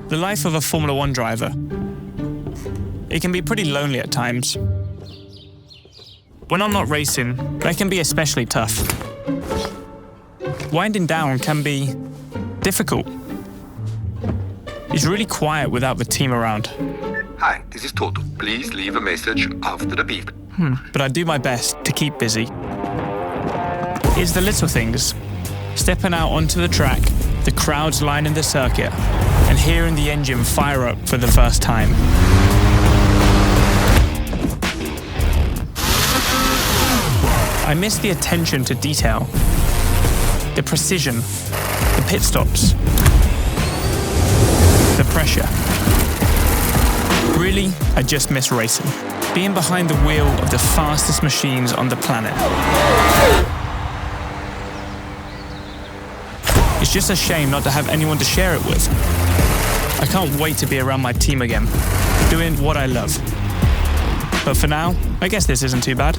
The life of a Formula One driver. It can be pretty lonely at times. When I'm not racing, that can be especially tough. Winding down can be difficult. It's really quiet without the team around. Hi, this is Toto. Please leave a message after the beep. But I do my best to keep busy. It's the little things. Stepping out onto the track, the crowds lining the circuit, and hearing the engine fire up for the first time. I miss the attention to detail, the precision, the pit stops, the pressure. Really, I just miss racing. Being behind the wheel of the fastest machines on the planet. It's just a shame not to have anyone to share it with. I can't wait to be around my team again, doing what I love. But for now, I guess this isn't too bad.